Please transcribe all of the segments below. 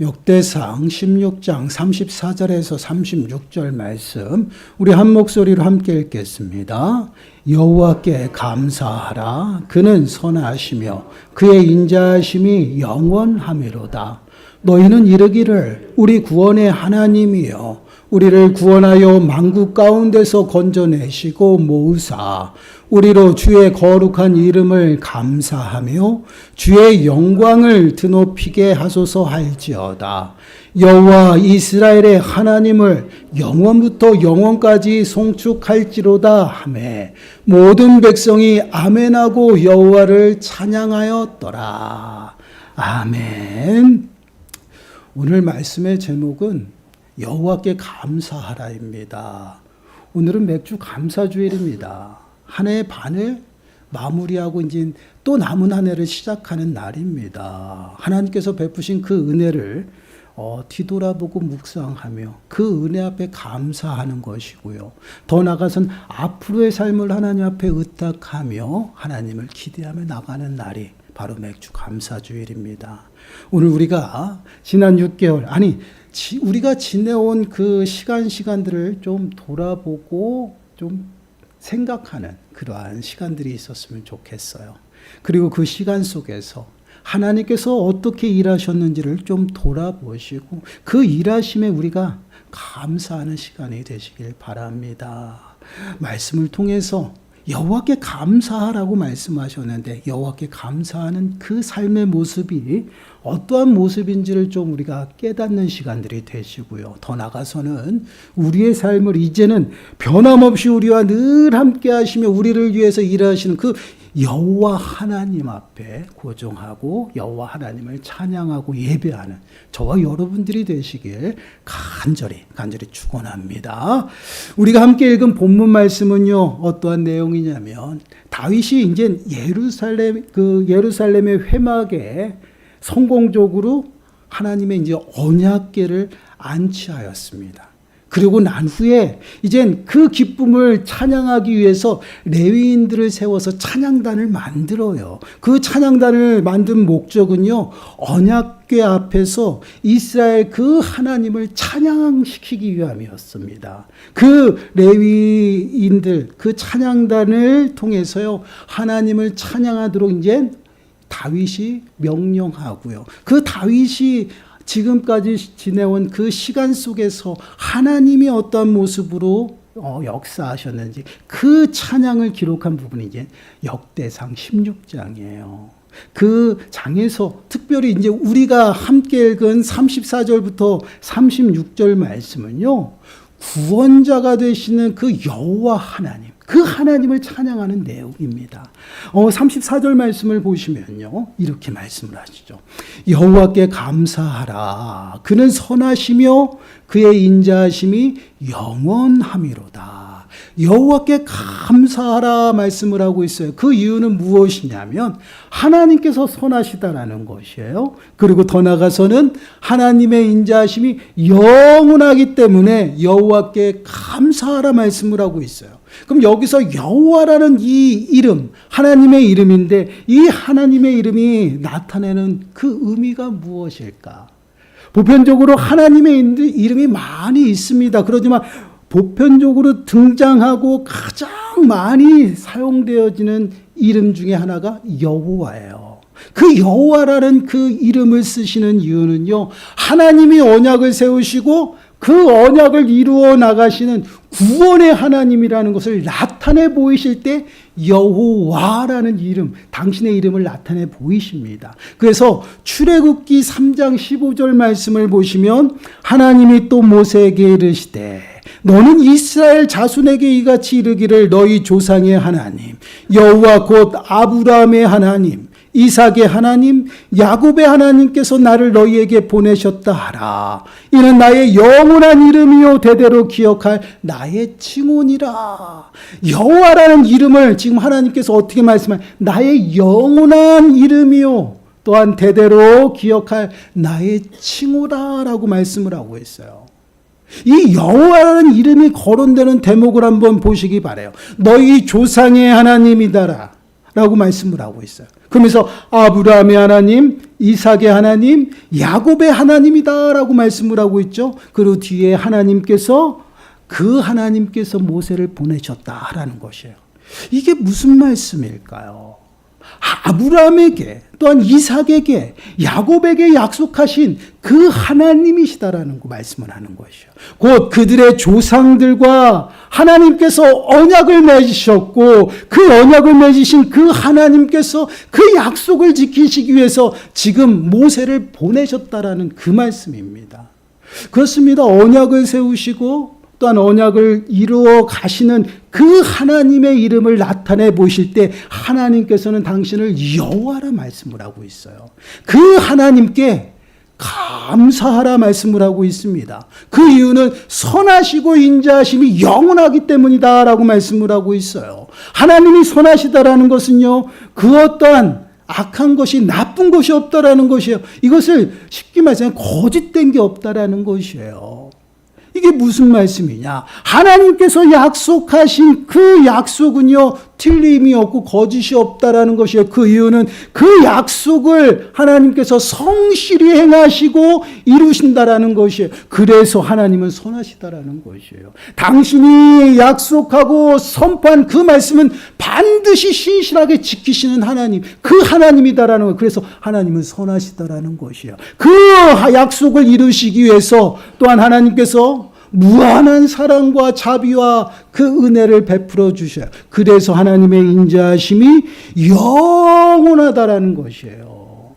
역대상 16장 34절에서 36절 말씀 우리 한 목소리로 함께 읽겠습니다. 여호와께 감사하라. 그는 선하시며 그의 인자하심이 영원하미로다. 너희는 이르기를 우리 구원의 하나님이여 우리를 구원하여 만국 가운데서 건져내시고 모으사 우리로 주의 거룩한 이름을 감사하며 주의 영광을 드높이게 하소서 할지어다. 여호와 이스라엘의 하나님을 영원부터 영원까지 송축할지로다 하매 모든 백성이 아멘하고 여호와를 찬양하였더라. 아멘. 오늘 말씀의 제목은 여호와께 감사하라입니다. 오늘은 맥주 감사주일입니다. 한 해의 반을 마무리하고 이제 또 남은 한 해를 시작하는 날입니다. 하나님께서 베푸신 그 은혜를 뒤돌아보고 묵상하며 그 은혜 앞에 감사하는 것이고요. 더 나아가선 앞으로의 삶을 하나님 앞에 의탁하며 하나님을 기대하며 나가는 날이 바로 맥주 감사주일입니다. 오늘 우리가 지난 6개월 우리가 지내온 그 시간들을 좀 돌아보고 좀 생각하는 그러한 시간들이 있었으면 좋겠어요. 그리고 그 시간 속에서 하나님께서 어떻게 일하셨는지를 좀 돌아보시고 그 일하심에 우리가 감사하는 시간이 되시길 바랍니다. 말씀을 통해서 여호와께 감사하라고 말씀하셨는데 여호와께 감사하는 그 삶의 모습이 어떠한 모습인지를 좀 우리가 깨닫는 시간들이 되시고요. 더 나아가서는 우리의 삶을 이제는 변함없이 우리와 늘 함께 하시며 우리를 위해서 일하시는 그 여호와 하나님 앞에 고정하고 여호와 하나님을 찬양하고 예배하는 저와 여러분들이 되시길 간절히 축원합니다. 우리가 함께 읽은 본문 말씀은요, 어떠한 내용이냐면 다윗이 이제 예루살렘의 회막에 성공적으로 하나님의 이제 언약궤를 안치하였습니다. 그리고 난 후에 이젠 그 기쁨을 찬양하기 위해서 레위인들을 세워서 찬양단을 만들어요. 그 찬양단을 만든 목적은요, 언약궤 앞에서 이스라엘 그 하나님을 찬양시키기 위함이었습니다. 그 레위인들, 그 찬양단을 통해서요, 하나님을 찬양하도록 이제 다윗이 명령하고요. 그 다윗이 지금까지 지내온 그 시간 속에서 하나님이 어떤 모습으로 역사하셨는지 그 찬양을 기록한 부분이 이제 역대상 16장이에요. 그 장에서 특별히 이제 우리가 함께 읽은 34절부터 36절 말씀은요, 구원자가 되시는 그 여호와 하나님, 그 하나님을 찬양하는 내용입니다. 34절 말씀을 보시면요, 이렇게 말씀을 하시죠. 여호와께 감사하라. 그는 선하시며 그의 인자하심이 영원하미로다. 여호와께 감사하라 말씀을 하고 있어요. 그 이유는 무엇이냐면 하나님께서 선하시다라는 것이에요. 그리고 더 나아가서는 하나님의 인자하심이 영원하기 때문에 여호와께 감사하라 말씀을 하고 있어요. 그럼 여기서 여호와라는 이 이름, 하나님의 이름인데 이 하나님의 이름이 나타내는 그 의미가 무엇일까? 보편적으로 하나님의 이름이 많이 있습니다. 그렇지만 보편적으로 등장하고 가장 많이 사용되어지는 이름 중에 하나가 여호와예요. 그 여호와라는 그 이름을 쓰시는 이유는요, 하나님이 언약을 세우시고 그 언약을 이루어 나가시는 구원의 하나님이라는 것을 나타내 보이실 때 여호와라는 이름, 당신의 이름을 나타내 보이십니다. 그래서 출애굽기 3장 15절 말씀을 보시면 하나님이 또 모세에게 이르시되 너는 이스라엘 자손에게 이같이 이르기를 너희 조상의 하나님 여호와 곧 아브라함의 하나님 이삭의 하나님 야곱의 하나님께서 나를 너희에게 보내셨다 하라. 이는 나의 영원한 이름이요 대대로 기억할 나의 칭혼이라. 여호와라는 이름을 지금 하나님께서 어떻게 말씀하냐, 나의 영원한 이름이요 또한 대대로 기억할 나의 칭호다라고 말씀을 하고 있어요. 이 여호와라는 이름이 거론되는 대목을 한번 보시기 바라요. 너희 조상의 하나님이다라 라고 말씀을 하고 있어요. 그러면서 아브라함의 하나님, 이삭의 하나님, 야곱의 하나님이다라고 말씀을 하고 있죠. 그리고 뒤에 그 하나님께서 모세를 보내셨다라는 것이에요. 이게 무슨 말씀일까요? 아브라함에게 또한 이삭에게 야곱에게 약속하신 그 하나님이시다라는 말씀을 하는 것이요. 곧 그들의 조상들과 하나님께서 언약을 맺으셨고 그 언약을 맺으신 그 하나님께서 그 약속을 지키시기 위해서 지금 모세를 보내셨다라는 그 말씀입니다. 그렇습니다. 언약을 세우시고 또한 언약을 이루어 가시는 그 하나님의 이름을 나타내 보실 때 하나님께서는 당신을 여호와라 말씀을 하고 있어요. 그 하나님께 감사하라 말씀을 하고 있습니다. 그 이유는 선하시고 인자하심이 영원하기 때문이다라고 말씀을 하고 있어요. 하나님이 선하시다라는 것은요, 그 어떠한 악한 것이 나쁜 것이 없다라는 것이에요. 이것을 쉽게 말하면 거짓된 게 없다라는 것이에요. 이게 무슨 말씀이냐? 하나님께서 약속하신 그 약속은요, 틀림이 없고 거짓이 없다라는 것이에요. 그 이유는 그 약속을 하나님께서 성실히 행하시고 이루신다라는 것이에요. 그래서 하나님은 선하시다라는 것이에요. 당신이 약속하고 선포한 그 말씀은 반드시 신실하게 지키시는 하나님, 그 하나님이다라는 거예요. 그래서 하나님은 선하시다라는 것이에요. 그 약속을 이루시기 위해서 또한 하나님께서 무한한 사랑과 자비와 그 은혜를 베풀어 주셔요. 그래서 하나님의 인자하심이 영원하다라는 것이에요.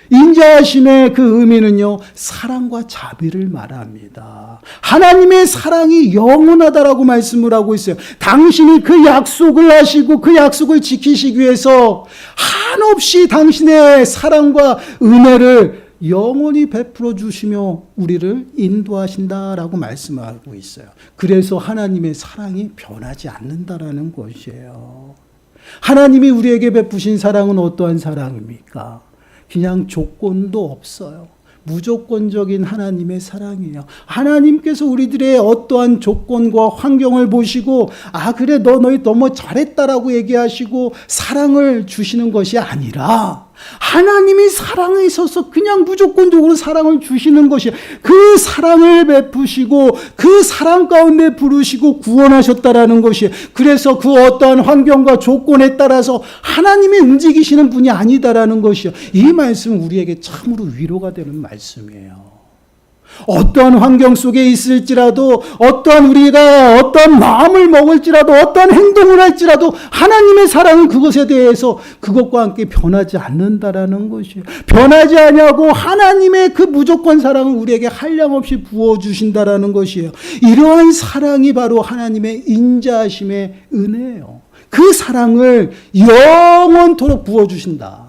인자하심의 그 의미는요, 사랑과 자비를 말합니다. 하나님의 사랑이 영원하다라고 말씀을 하고 있어요. 당신이 그 약속을 하시고 그 약속을 지키시기 위해서 한없이 당신의 사랑과 은혜를 영원히 베풀어 주시며 우리를 인도하신다라고 말씀하고 있어요. 그래서 하나님의 사랑이 변하지 않는다라는 것이에요. 하나님이 우리에게 베푸신 사랑은 어떠한 사랑입니까? 그냥 조건도 없어요. 무조건적인 하나님의 사랑이에요. 하나님께서 우리들의 어떠한 조건과 환경을 보시고 그래 너희 너무 잘했다라고 얘기하시고 사랑을 주시는 것이 아니라 하나님이 사랑에 있어서 그냥 무조건적으로 사랑을 주시는 것이 그 사랑을 베푸시고 그 사랑 가운데 부르시고 구원하셨다라는 것이 그래서 그 어떠한 환경과 조건에 따라서 하나님이 움직이시는 분이 아니다라는 것이요. 이 말씀은 우리에게 참으로 위로가 되는 말씀이에요. 어떠한 환경 속에 있을지라도 어떠한 우리가 어떠한 마음을 먹을지라도 어떠한 행동을 할지라도 하나님의 사랑은 그것에 대해서 그것과 함께 변하지 않는다라는 것이에요. 변하지 않냐고 하나님의 그 무조건 사랑을 우리에게 한량없이 부어주신다라는 것이에요. 이러한 사랑이 바로 하나님의 인자하심의 은혜예요. 그 사랑을 영원토록 부어주신다.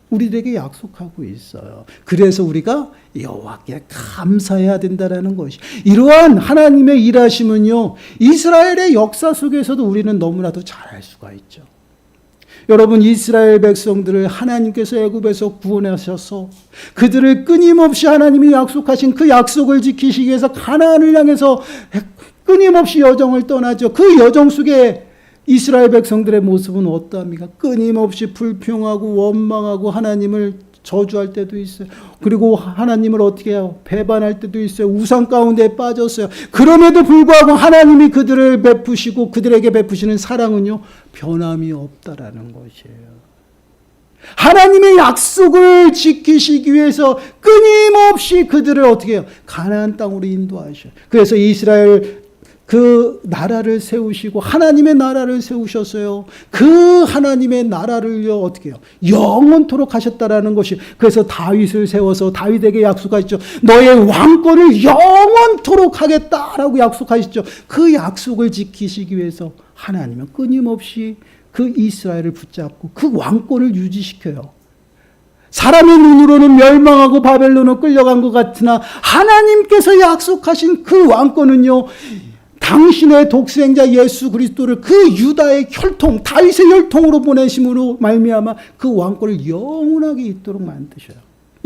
우리에게 약속하고 있어요. 그래서 우리가 여호와께 감사해야 된다라는 것이 이러한 하나님의 일하심은요, 이스라엘의 역사 속에서도 우리는 너무나도 잘 알 수가 있죠. 여러분, 이스라엘 백성들을 하나님께서 애굽에서 구원하셔서 그들을 끊임없이 하나님이 약속하신 그 약속을 지키시기 위해서 가나안을 향해서 끊임없이 여정을 떠나죠. 그 여정 속에 이스라엘 백성들의 모습은 어떠합니까? 끊임없이 불평하고 원망하고 하나님을 저주할 때도 있어요. 그리고 하나님을 어떻게 해요? 배반할 때도 있어요. 우상 가운데 빠졌어요. 그럼에도 불구하고 하나님이 그들을 베푸시고 그들에게 베푸시는 사랑은요, 변함이 없다라는 것이에요. 하나님의 약속을 지키시기 위해서 끊임없이 그들을 어떻게 해요? 가나안 땅으로 인도하셔요. 그래서 이스라엘 그 나라를 세우시고 하나님의 나라를 세우셨어요. 그 하나님의 나라를요 어떻게 해요? 영원토록 하셨다라는 것이 그래서 다윗을 세워서 다윗에게 약속하셨죠. 너의 왕권을 영원토록 하겠다라고 약속하셨죠. 그 약속을 지키시기 위해서 하나님은 끊임없이 그 이스라엘을 붙잡고 그 왕권을 유지시켜요. 사람의 눈으로는 멸망하고 바벨론으로 끌려간 것 같으나 하나님께서 약속하신 그 왕권은요, 당신의 독생자 예수 그리스도를 그 유다의 혈통, 다윗의 혈통으로 보내심으로 말미암아 그 왕권을 영원하게 있도록 만드셔요.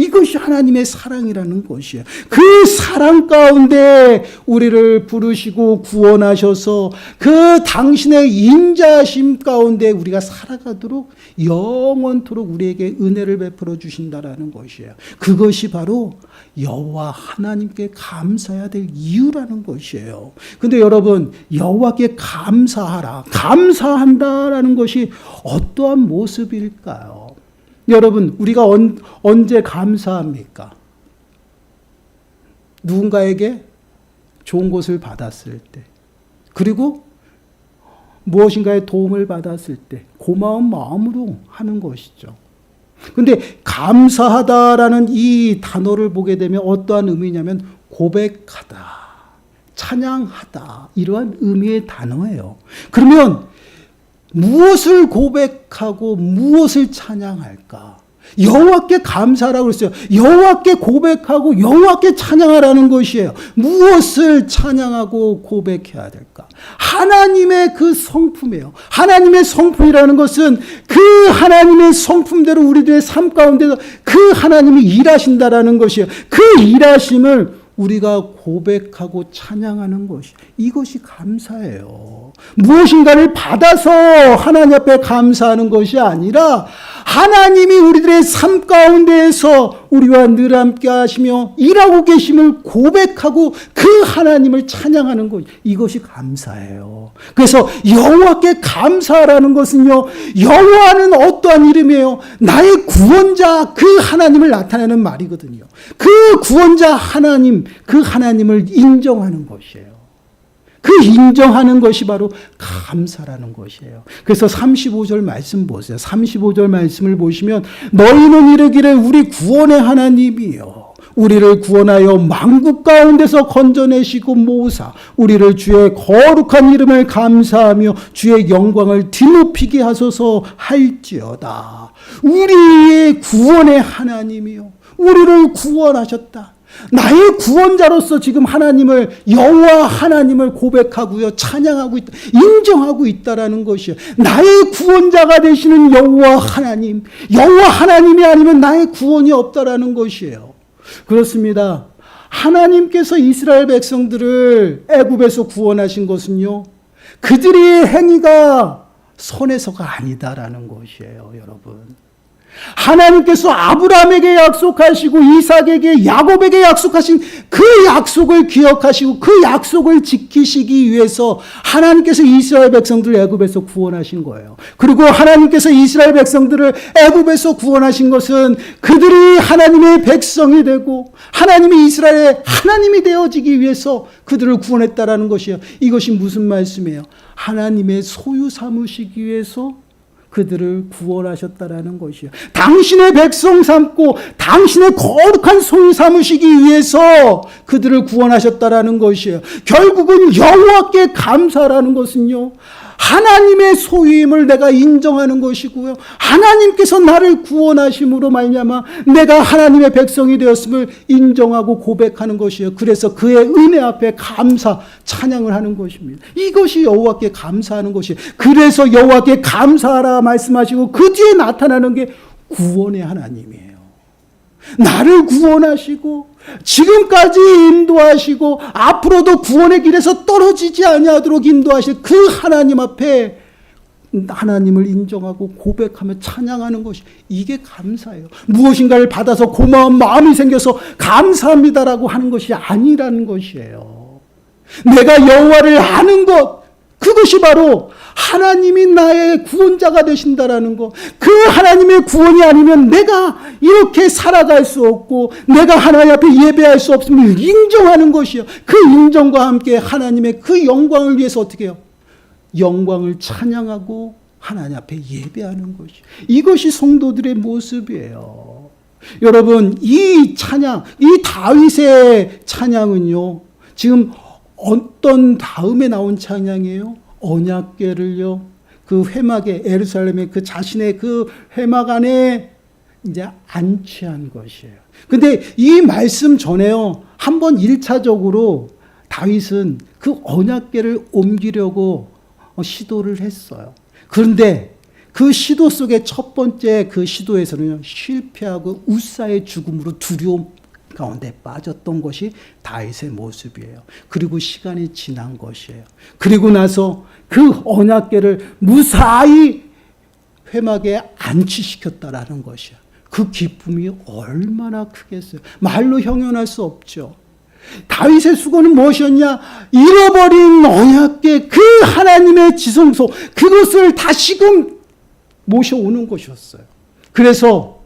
이것이 하나님의 사랑이라는 것이에요. 그 사랑 가운데 우리를 부르시고 구원하셔서 그 당신의 인자심 가운데 우리가 살아가도록 영원토록 우리에게 은혜를 베풀어 주신다라는 것이에요. 그것이 바로 여호와 하나님께 감사해야 될 이유라는 것이에요. 근데 여러분, 여호와께 감사하라, 감사한다라는 것이 어떠한 모습일까요? 여러분, 우리가 언제 감사합니까? 누군가에게 좋은 것을 받았을 때, 그리고 무엇인가의 도움을 받았을 때 고마운 마음으로 하는 것이죠. 근데 감사하다라는 이 단어를 보게 되면 어떠한 의미냐면 고백하다, 찬양하다, 이러한 의미의 단어예요. 그러면 무엇을 고백하고 무엇을 찬양할까? 여호와께 감사라고 그랬어요. 여호와께 고백하고 여호와께 찬양하라는 것이에요. 무엇을 찬양하고 고백해야 될까? 하나님의 그 성품이에요. 하나님의 성품이라는 것은 그 하나님의 성품대로 우리들의 삶 가운데서 그 하나님이 일하신다라는 것이에요. 그 일하심을 우리가 고백하고 찬양하는 것이, 이것이 감사예요. 무엇인가를 받아서 하나님 앞에 감사하는 것이 아니라 하나님이 우리들의 삶 가운데에서 우리와 늘 함께 하시며 일하고 계심을 고백하고 그 하나님을 찬양하는 것, 이것이 감사예요. 그래서 여호와께 감사라는 것은요, 여호와는 어떠한 이름이에요? 나의 구원자, 그 하나님을 나타내는 말이거든요. 그 구원자 하나님, 그 하나님을 인정하는 것이에요. 그 인정하는 것이 바로 감사라는 것이에요. 그래서 35절 말씀 보세요. 35절 말씀을 보시면 너희는 이르기를 우리 구원의 하나님이여 우리를 구원하여 만국 가운데서 건져내시고 모으사 우리를 주의 거룩한 이름을 감사하며 주의 영광을 뒤높이게 하소서 할지어다. 우리의 구원의 하나님이요 우리를 구원하셨다. 나의 구원자로서 지금 하나님을, 여호와 하나님을 고백하고요, 찬양하고 있다, 인정하고 있다라는 것이에요. 나의 구원자가 되시는 여호와 하나님, 여호와 하나님이 아니면 나의 구원이 없다라는 것이에요. 그렇습니다. 하나님께서 이스라엘 백성들을 애굽에서 구원하신 것은요, 그들의 행위가 선해서가 아니다라는 것이에요, 여러분. 하나님께서 아브라함에게 약속하시고 이삭에게 야곱에게 약속하신 그 약속을 기억하시고 그 약속을 지키시기 위해서 하나님께서 이스라엘 백성들을 애굽에서 구원하신 거예요. 그리고 하나님께서 이스라엘 백성들을 애굽에서 구원하신 것은 그들이 하나님의 백성이 되고 하나님이 이스라엘의 하나님이 되어지기 위해서 그들을 구원했다라는 것이에요. 이것이 무슨 말씀이에요? 하나님의 소유 삼으시기 위해서 그들을 구원하셨다라는 것이에요. 당신의 백성 삼고 당신의 거룩한 소유 삼으시기 위해서 그들을 구원하셨다라는 것이에요. 결국은 여호와께 감사라는 것은요, 하나님의 소유임을 내가 인정하는 것이고요, 하나님께서 나를 구원하심으로 말미암아 내가 하나님의 백성이 되었음을 인정하고 고백하는 것이에요. 그래서 그의 은혜 앞에 감사, 찬양을 하는 것입니다. 이것이 여호와께 감사하는 것이에요. 그래서 여호와께 감사하라 말씀하시고 그 뒤에 나타나는 게 구원의 하나님이에요. 나를 구원하시고 지금까지 인도하시고 앞으로도 구원의 길에서 떨어지지 아니하도록 인도하실 그 하나님 앞에 하나님을 인정하고 고백하며 찬양하는 것이, 이게 감사예요. 무엇인가를 받아서 고마운 마음이 생겨서 감사합니다라고 하는 것이 아니라는 것이에요. 내가 여호와를 아는 것, 그것이 바로 하나님이 나의 구원자가 되신다라는 것. 그 하나님의 구원이 아니면 내가 이렇게 살아갈 수 없고 내가 하나님 앞에 예배할 수 없음을 인정하는 것이요. 그 인정과 함께 하나님의 그 영광을 위해서 어떻게 해요? 영광을 찬양하고 하나님 앞에 예배하는 것이, 이것이 성도들의 모습이에요. 여러분, 이 찬양, 이 다윗의 찬양은요, 지금 어떤 다음에 나온 찬양이에요? 언약궤를요, 그 회막에, 예루살렘의 그 자신의 그 회막 안에 이제 안치한 것이에요. 근데 이 말씀 전에요, 한번 1차적으로 다윗은 그 언약궤를 옮기려고 시도를 했어요. 그런데 그 시도 속에 첫 번째 그 시도에서는 실패하고 우사의 죽음으로 두려움 가운데 빠졌던 것이 다윗의 모습이에요. 그리고 시간이 지난 것이에요. 그리고 나서 그 언약궤를 무사히 회막에 안치시켰다라는 것이에요. 그 기쁨이 얼마나 크겠어요. 말로 형용할 수 없죠. 다윗의 수고는 무엇이었냐? 잃어버린 언약궤, 그 하나님의 지성소, 그것을 다시금 모셔오는 것이었어요. 그래서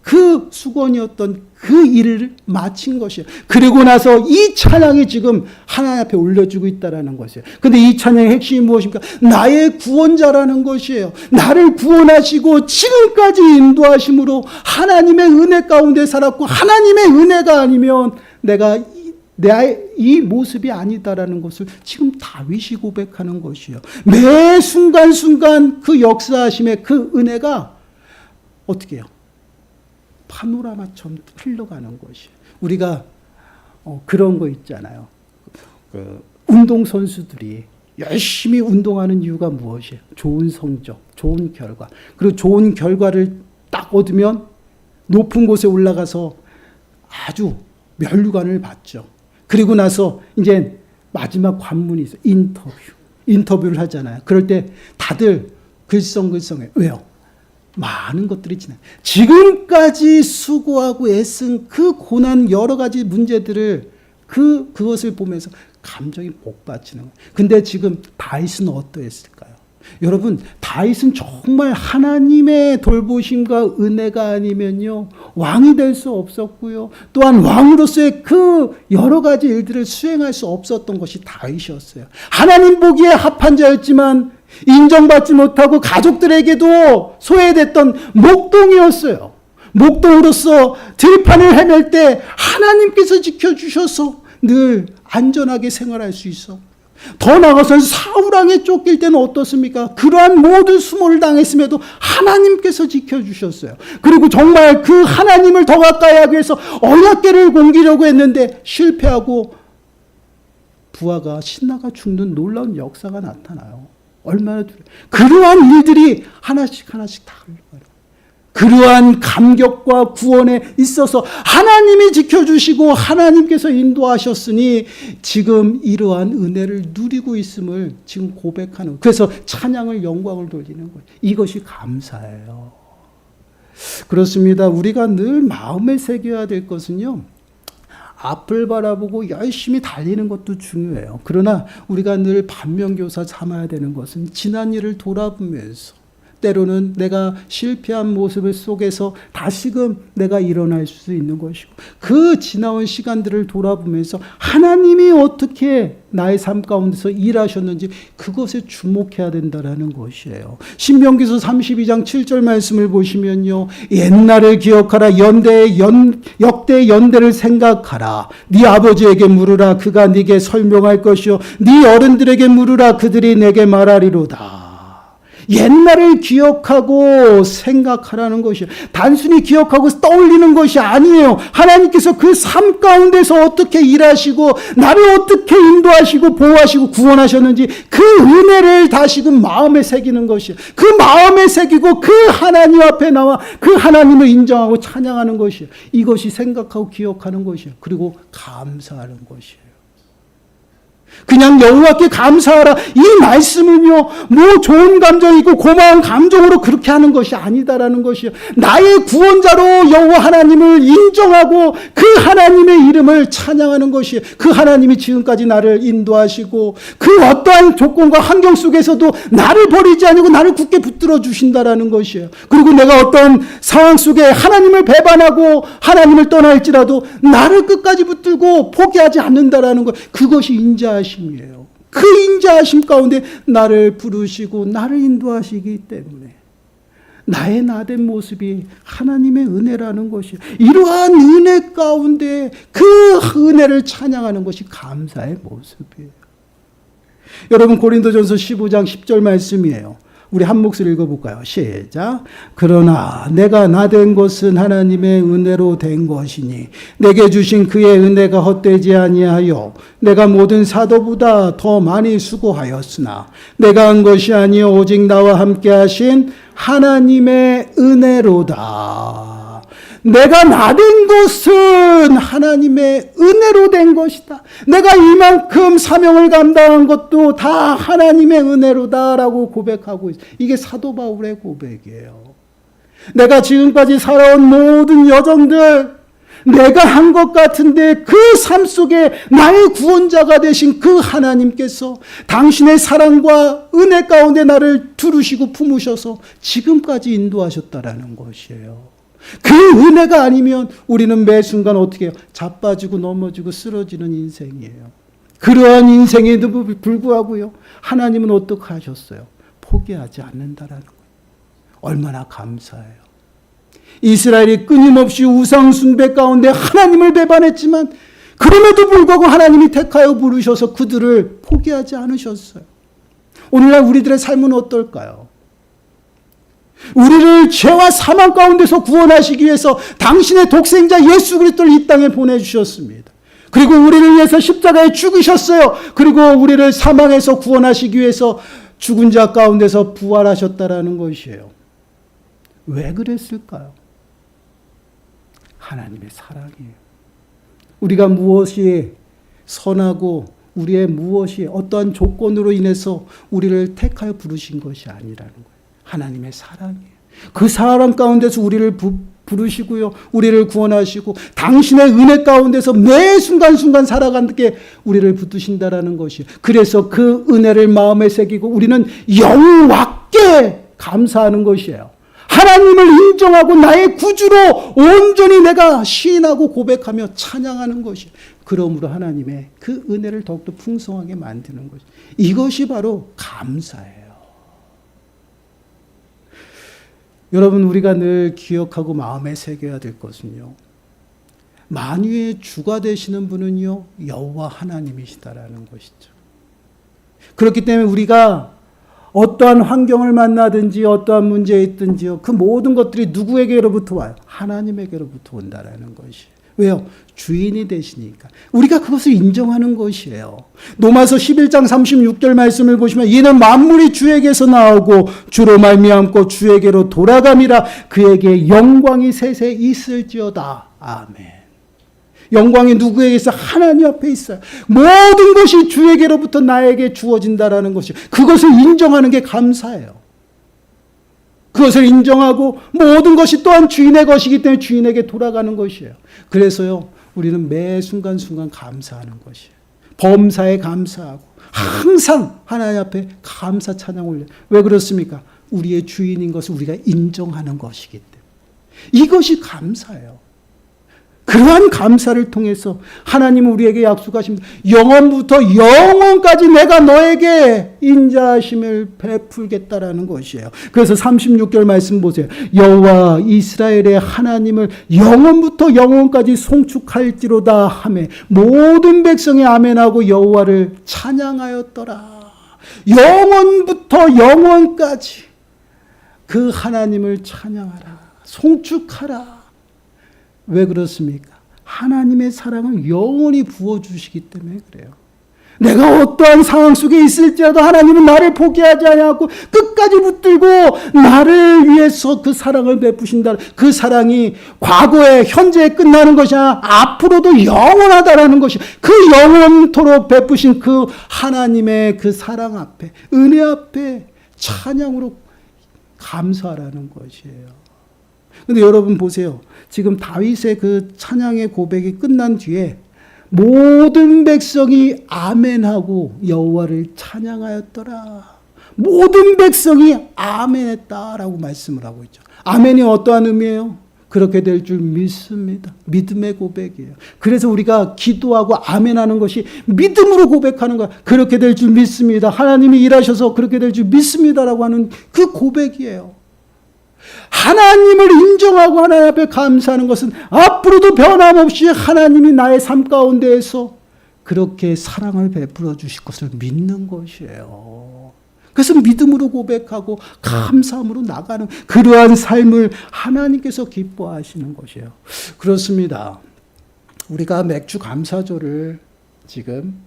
그 수건이었던 그 일을 마친 것이에요. 그리고 나서 이 찬양이 지금 하나님 앞에 올려주고 있다는 것이에요. 근데 이 찬양의 핵심이 무엇입니까? 나의 구원자라는 것이에요. 나를 구원하시고 지금까지 인도하심으로 하나님의 은혜 가운데 살았고, 하나님의 은혜가 아니면 내가 이 모습이 아니다라는 것을 지금 다윗이 고백하는 것이에요. 매 순간순간 그 역사하심의 그 은혜가 어떻게 해요? 파노라마처럼 흘러가는 것이에요. 우리가 그런 거 있잖아요. 운동선수들이 열심히 운동하는 이유가 무엇이에요? 좋은 성적, 좋은 결과. 그리고 좋은 결과를 딱 얻으면 높은 곳에 올라가서 아주 면류관을 받죠. 그리고 나서 이제 마지막 관문이 있어요. 인터뷰를 하잖아요. 그럴 때 다들 글썽글썽해요. 왜요? 많은 것들이 지나요. 지금까지 수고하고 애쓴 그 고난 여러 가지 문제들을 그것을 보면서 감정이 복받치는 거예요. 근데 지금 다윗은 어떠했을까요? 여러분, 다윗은 정말 하나님의 돌보심과 은혜가 아니면요 왕이 될 수 없었고요. 또한 왕으로서의 그 여러 가지 일들을 수행할 수 없었던 것이 다윗이었어요. 하나님 보기에 합한 자였지만 인정받지 못하고 가족들에게도 소외됐던 목동이었어요. 목동으로서 들판을 헤맬 때 하나님께서 지켜주셔서 늘 안전하게 생활할 수 있어. 더 나아가서는 사울왕에 쫓길 때는 어떻습니까? 그러한 모든 수모를 당했음에도 하나님께서 지켜주셨어요. 그리고 정말 그 하나님을 더 가까이 하기 위해서 언약궤를 옮기려고 했는데 실패하고 부하가 신나가 죽는 놀라운 역사가 나타나요. 얼마나 그러한 일들이 하나씩 다 흘러가요. 그러한 감격과 구원에 있어서 하나님이 지켜주시고 하나님께서 인도하셨으니 지금 이러한 은혜를 누리고 있음을 지금 고백하는, 그래서 찬양을 영광을 돌리는 거예요. 이것이 감사예요. 그렇습니다. 우리가 늘 마음에 새겨야 될 것은요, 앞을 바라보고 열심히 달리는 것도 중요해요. 그러나 우리가 늘 반면교사 삼아야 되는 것은 지난 일을 돌아보면서 때로는 내가 실패한 모습 속에서 다시금 내가 일어날 수 있는 것이고, 그 지나온 시간들을 돌아보면서 하나님이 어떻게 나의 삶 가운데서 일하셨는지 그것에 주목해야 된다는 것이에요. 신명기서 32장 7절 말씀을 보시면요, 옛날을 기억하라. 역대 연대를 생각하라. 네 아버지에게 물으라. 그가 네게 설명할 것이요 네 어른들에게 물으라. 그들이 내게 말하리로다. 옛날을 기억하고 생각하라는 것이에요. 단순히 기억하고 떠올리는 것이 아니에요. 하나님께서 그 삶 가운데서 어떻게 일하시고 나를 어떻게 인도하시고 보호하시고 구원하셨는지 그 은혜를 다시금 마음에 새기는 것이에요. 그 마음에 새기고 그 하나님 앞에 나와 그 하나님을 인정하고 찬양하는 것이에요. 이것이 생각하고 기억하는 것이에요. 그리고 감사하는 것이에요. 그냥 여호와께 감사하라, 이 말씀은요 뭐 좋은 감정이고 고마운 감정으로 그렇게 하는 것이 아니다라는 것이요, 나의 구원자로 여호와 하나님을 인정하고 그 하나님의 이름을 찬양하는 것이에요. 그 하나님이 지금까지 나를 인도하시고 그 어떠한 조건과 환경 속에서도 나를 버리지 아니고 나를 굳게 붙들어 주신다라는 것이에요. 그리고 내가 어떤 상황 속에 하나님을 배반하고 하나님을 떠날지라도 나를 끝까지 붙들고 포기하지 않는다라는 것, 그것이 인자하심이에요. 그 인자하심 가운데 나를 부르시고 나를 인도하시기 때문에 나의 나된 모습이 하나님의 은혜라는 것이, 이러한 은혜 가운데 그 은혜를 찬양하는 것이 감사의 모습이에요. 여러분, 고린도전서 15장 10절 말씀이에요. 우리 한 목소리 읽어볼까요? 시작. 그러나 내가 나된 것은 하나님의 은혜로 된 것이니 내게 주신 그의 은혜가 헛되지 아니하여 내가 모든 사도보다 더 많이 수고하였으나 내가 한 것이 아니요 오직 나와 함께 하신 하나님의 은혜로다. 내가 나된 것은 하나님의 은혜로 된 것이다. 내가 이만큼 사명을 감당한 것도 다 하나님의 은혜로다라고 고백하고 있어요. 이게 사도 바울의 고백이에요. 내가 지금까지 살아온 모든 여정들, 내가 한 것 같은데 그 삶 속에 나의 구원자가 되신 그 하나님께서 당신의 사랑과 은혜 가운데 나를 두르시고 품으셔서 지금까지 인도하셨다라는 것이에요. 그 은혜가 아니면 우리는 매 순간 어떻게 해요? 자빠지고 넘어지고 쓰러지는 인생이에요. 그러한 인생에도 불구하고요, 하나님은 어떻게 하셨어요? 포기하지 않는다라는 거예요. 얼마나 감사해요. 이스라엘이 끊임없이 우상 숭배 가운데 하나님을 배반했지만 그럼에도 불구하고 하나님이 택하여 부르셔서 그들을 포기하지 않으셨어요. 오늘날 우리들의 삶은 어떨까요? 우리를 죄와 사망 가운데서 구원하시기 위해서 당신의 독생자 예수 그리스도를 이 땅에 보내주셨습니다. 그리고 우리를 위해서 십자가에 죽으셨어요. 그리고 우리를 사망에서 구원하시기 위해서 죽은 자 가운데서 부활하셨다라는 것이에요. 왜 그랬을까요? 하나님의 사랑이에요. 우리가 무엇이 선하고 우리의 무엇이 어떠한 조건으로 인해서 우리를 택하여 부르신 것이 아니라는 거예요. 하나님의 사랑이에요. 그 사랑 가운데서 우리를 부르시고요, 우리를 구원하시고 당신의 은혜 가운데서 매 순간순간 살아가게 우리를 붙드신다라는 것이에요. 그래서 그 은혜를 마음에 새기고 우리는 영원하게 감사하는 것이에요. 하나님을 인정하고 나의 구주로 온전히 내가 시인하고 고백하며 찬양하는 것이에요. 그러므로 하나님의 그 은혜를 더욱더 풍성하게 만드는 것이에요. 이것이 바로 감사예요. 여러분, 우리가 늘 기억하고 마음에 새겨야 될 것은요, 만유의 주가 되시는 분은요, 여호와 하나님이시다라는 것이죠. 그렇기 때문에 우리가 어떠한 환경을 만나든지 어떠한 문제에 있든지요, 그 모든 것들이 누구에게로부터 와요? 하나님에게로부터 온다라는 것이. 왜요? 주인이 되시니까. 우리가 그것을 인정하는 것이에요. 로마서 11장 36절 말씀을 보시면 이는 만물이 주에게서 나오고 주로 말미암고 주에게로 돌아감이라 그에게 영광이 세세 있을지어다. 아멘. 영광이 누구에게 있어? 하나님 앞에 있어요. 모든 것이 주에게로부터 나에게 주어진다라는 것이, 그것을 인정하는 게 감사해요. 그것을 인정하고 모든 것이 또한 주인의 것이기 때문에 주인에게 돌아가는 것이에요. 그래서요, 우리는 매 순간순간 감사하는 것이에요. 범사에 감사하고 항상 하나님 앞에 감사 찬양 올려요. 왜 그렇습니까? 우리의 주인인 것을 우리가 인정하는 것이기 때문에. 이것이 감사예요. 그러한 감사를 통해서 하나님은 우리에게 약속하십니다. 영원부터 영원까지 내가 너에게 인자하심을 베풀겠다라는 것이에요. 그래서 36절 말씀 보세요. 여호와 이스라엘의 하나님을 영원부터 영원까지 송축할지로다 하매 모든 백성이 아멘하고 여호와를 찬양하였더라. 영원부터 영원까지 그 하나님을 찬양하라. 송축하라. 왜 그렇습니까? 하나님의 사랑을 영원히 부어주시기 때문에 그래요. 내가 어떠한 상황 속에 있을지라도 하나님은 나를 포기하지 않고 끝까지 붙들고 나를 위해서 그 사랑을 베푸신다. 그 사랑이 과거에 현재에 끝나는 것이 아니라 앞으로도 영원하다라는 것이, 그 영원토록 베푸신 그 하나님의 그 사랑 앞에, 은혜 앞에 찬양으로 감사하라는 것이에요. 근데 여러분 보세요. 지금 다윗의 그 찬양의 고백이 끝난 뒤에 모든 백성이 아멘하고 여호와를 찬양하였더라. 모든 백성이 아멘했다라고 말씀을 하고 있죠. 아멘이 어떠한 의미예요? 그렇게 될 줄 믿습니다. 믿음의 고백이에요. 그래서 우리가 기도하고 아멘하는 것이 믿음으로 고백하는 거야. 그렇게 될 줄 믿습니다. 하나님이 일하셔서 그렇게 될 줄 믿습니다라고 하는 그 고백이에요. 하나님을 인정하고 하나님 앞에 감사하는 것은 앞으로도 변함없이 하나님이 나의 삶 가운데에서 그렇게 사랑을 베풀어 주실 것을 믿는 것이에요. 그래서 믿음으로 고백하고 감사함으로 나가는 그러한 삶을 하나님께서 기뻐하시는 것이에요. 그렇습니다. 우리가 맥주 감사절을 지금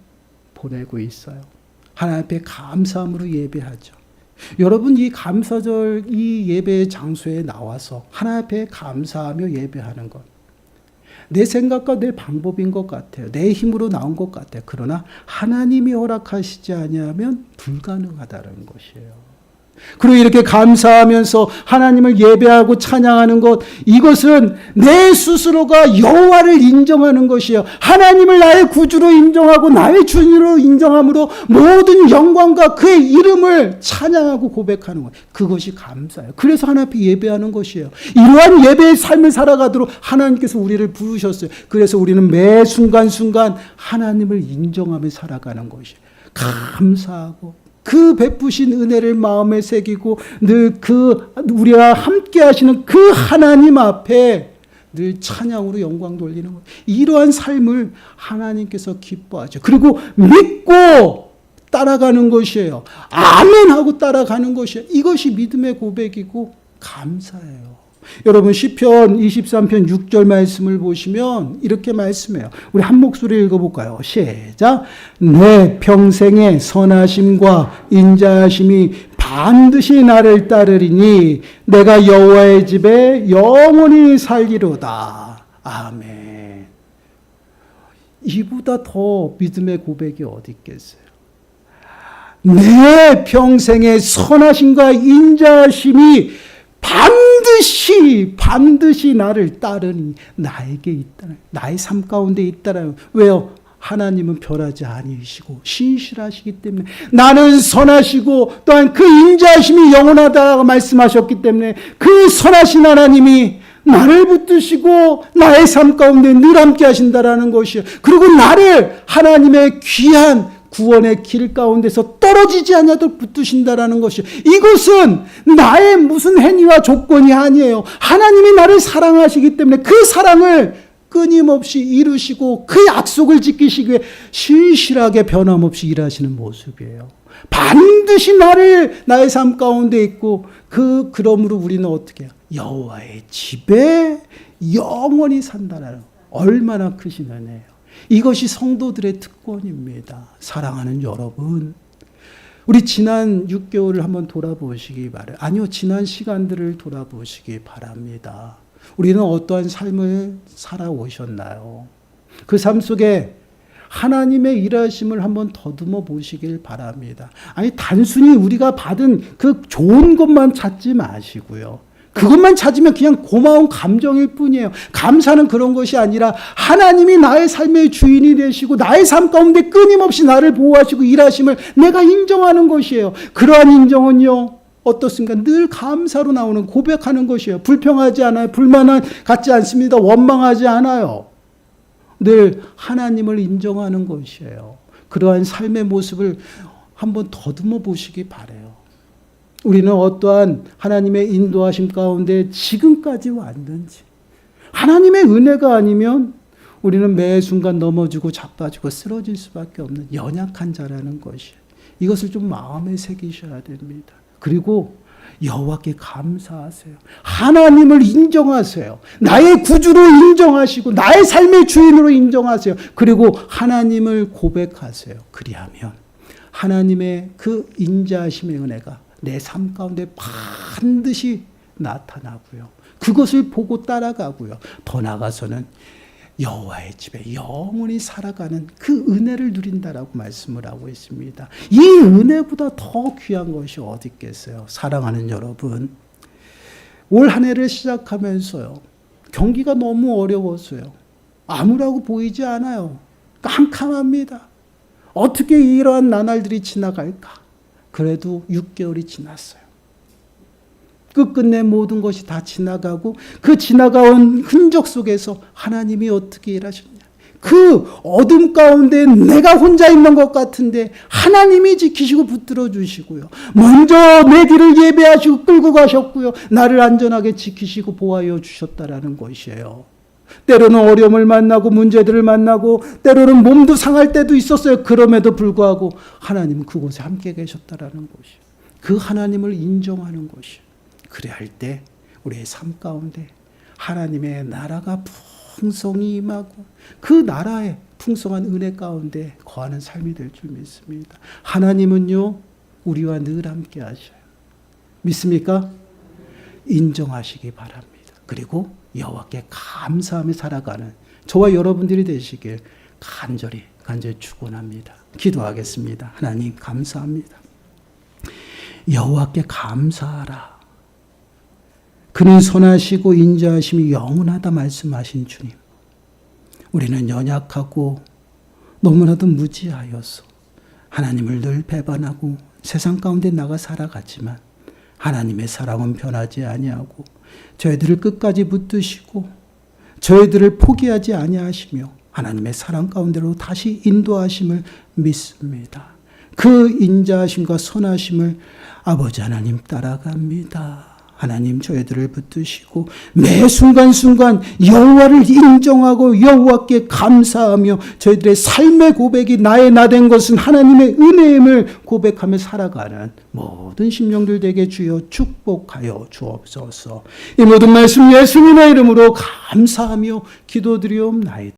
보내고 있어요. 하나님 앞에 감사함으로 예배하죠. 여러분, 이 감사절 이 예배 장소에 나와서 하나님 앞에 감사하며 예배하는 것, 내 생각과 내 방법인 것 같아요. 내 힘으로 나온 것 같아요. 그러나 하나님이 허락하시지 아니하면 불가능하다는 것이에요. 그리고 이렇게 감사하면서 하나님을 예배하고 찬양하는 것, 이것은 내 스스로가 여호와를 인정하는 것이에요. 하나님을 나의 구주로 인정하고 나의 주인으로 인정함으로 모든 영광과 그의 이름을 찬양하고 고백하는 것, 그것이 감사예요. 그래서 하나님 앞에 예배하는 것이에요. 이러한 예배의 삶을 살아가도록 하나님께서 우리를 부르셨어요. 그래서 우리는 매 순간순간 하나님을 인정하며 살아가는 것이에요. 감사하고 그 베푸신 은혜를 마음에 새기고 늘 우리와 함께 하시는 그 하나님 앞에 늘 찬양으로 영광 돌리는 것. 이러한 삶을 하나님께서 기뻐하죠. 그리고 믿고 따라가는 것이에요. 아멘 하고 따라가는 것이에요. 이것이 믿음의 고백이고 감사예요. 여러분, 시편 23편 6절 말씀을 보시면 이렇게 말씀해요. 우리 한 목소리 읽어볼까요? 시작. 내 평생의 선하심과 인자하심이 반드시 나를 따르리니 내가 여호와의 집에 영원히 살리로다. 아멘. 이보다 더 믿음의 고백이 어디 있겠어요? 내 평생의 선하심과 인자하심이 반드시 나를 따르니 나에게 있다. 나의 삶 가운데 있다라. 왜요? 하나님은 변하지 아니시고 신실하시기 때문에, 나는 선하시고 또한 그 인자하심이 영원하다고 말씀하셨기 때문에 그 선하신 하나님이 나를 붙드시고 나의 삶 가운데 늘 함께 하신다라는 것이에요. 그리고 나를 하나님의 귀한 구원의 길 가운데서 떨어지지 않아도 붙드신다라는 것이에요. 이것은 나의 무슨 행위와 조건이 아니에요. 하나님이 나를 사랑하시기 때문에 그 사랑을 끊임없이 이루시고 그 약속을 지키시기 위해 신실하게 변함없이 일하시는 모습이에요. 반드시 나의 삶 가운데 있고 그러므로 우리는 어떻게 해요? 여호와의 집에 영원히 산다라는, 얼마나 크신 은혜예요. 이것이 성도들의 특권입니다. 사랑하는 여러분, 우리 지난 6개월을 한번 돌아보시기 바라요. 아니요, 지난 시간들을 돌아보시기 바랍니다. 우리는 어떠한 삶을 살아오셨나요? 그 삶 속에 하나님의 일하심을 한번 더듬어 보시길 바랍니다. 아니, 단순히 우리가 받은 그 좋은 것만 찾지 마시고요. 그것만 찾으면 그냥 고마운 감정일 뿐이에요. 감사는 그런 것이 아니라 하나님이 나의 삶의 주인이 되시고 나의 삶 가운데 끊임없이 나를 보호하시고 일하심을 내가 인정하는 것이에요. 그러한 인정은요, 어떻습니까? 늘 감사로 나오는, 고백하는 것이에요. 불평하지 않아요. 불만은 갖지 않습니다. 원망하지 않아요. 늘 하나님을 인정하는 것이에요. 그러한 삶의 모습을 한번 더듬어 보시기 바라요. 우리는 어떠한 하나님의 인도하심 가운데 지금까지 왔는지, 하나님의 은혜가 아니면 우리는 매 순간 넘어지고 자빠지고 쓰러질 수밖에 없는 연약한 자라는 것이, 이것을 좀 마음에 새기셔야 됩니다. 그리고 여호와께 감사하세요. 하나님을 인정하세요. 나의 구주로 인정하시고 나의 삶의 주인으로 인정하세요. 그리고 하나님을 고백하세요. 그리하면 하나님의 그 인자하심의 은혜가 내 삶 가운데 반드시 나타나고요. 그것을 보고 따라가고요. 더 나아가서는 여호와의 집에 영원히 살아가는 그 은혜를 누린다라고 말씀을 하고 있습니다. 이 은혜보다 더 귀한 것이 어디 있겠어요? 사랑하는 여러분, 올 한 해를 시작하면서요, 경기가 너무 어려웠어요. 아무라고 보이지 않아요. 깜깜합니다. 어떻게 이러한 나날들이 지나갈까? 그래도 6개월이 지났어요. 끝끝내 모든 것이 다 지나가고 그 지나가온 흔적 속에서 하나님이 어떻게 일하셨냐. 그 어둠 가운데 내가 혼자 있는 것 같은데 하나님이 지키시고 붙들어 주시고요. 먼저 내 길을 예배하시고 끌고 가셨고요. 나를 안전하게 지키시고 보호하여 주셨다라는 것이에요. 때로는 어려움을 만나고 문제들을 만나고 때로는 몸도 상할 때도 있었어요. 그럼에도 불구하고 하나님은 그곳에 함께 계셨다라는 것이에요. 그 하나님을 인정하는 것이에요. 그래야 할 때 우리의 삶 가운데 하나님의 나라가 풍성히 임하고 그 나라의 풍성한 은혜 가운데 거하는 삶이 될 줄 믿습니다. 하나님은요, 우리와 늘 함께 하셔요. 믿습니까? 인정하시기 바랍니다. 그리고 여호와께 감사하며 살아가는 저와 여러분들이 되시길 간절히 축원합니다. 기도하겠습니다. 하나님 감사합니다. 여호와께 감사하라. 그는 선하시고 인자하심이 영원하다 말씀하신 주님. 우리는 연약하고 너무나도 무지하여서 하나님을 늘 배반하고 세상 가운데 나가 살아갔지만 하나님의 사랑은 변하지 아니하고 저희들을 끝까지 붙드시고 저희들을 포기하지 아니하시며 하나님의 사랑 가운데로 다시 인도하심을 믿습니다. 그 인자하심과 선하심을 아버지 하나님 따라갑니다. 하나님 저희들을 붙드시고 매 순간순간 여호와를 인정하고 여호와께 감사하며 저희들의 삶의 고백이 나의 나된 것은 하나님의 은혜임을 고백하며 살아가는 모든 심령들 되게 주여 축복하여 주옵소서. 이 모든 말씀 예수님의 이름으로 감사하며 기도드리옵나이다.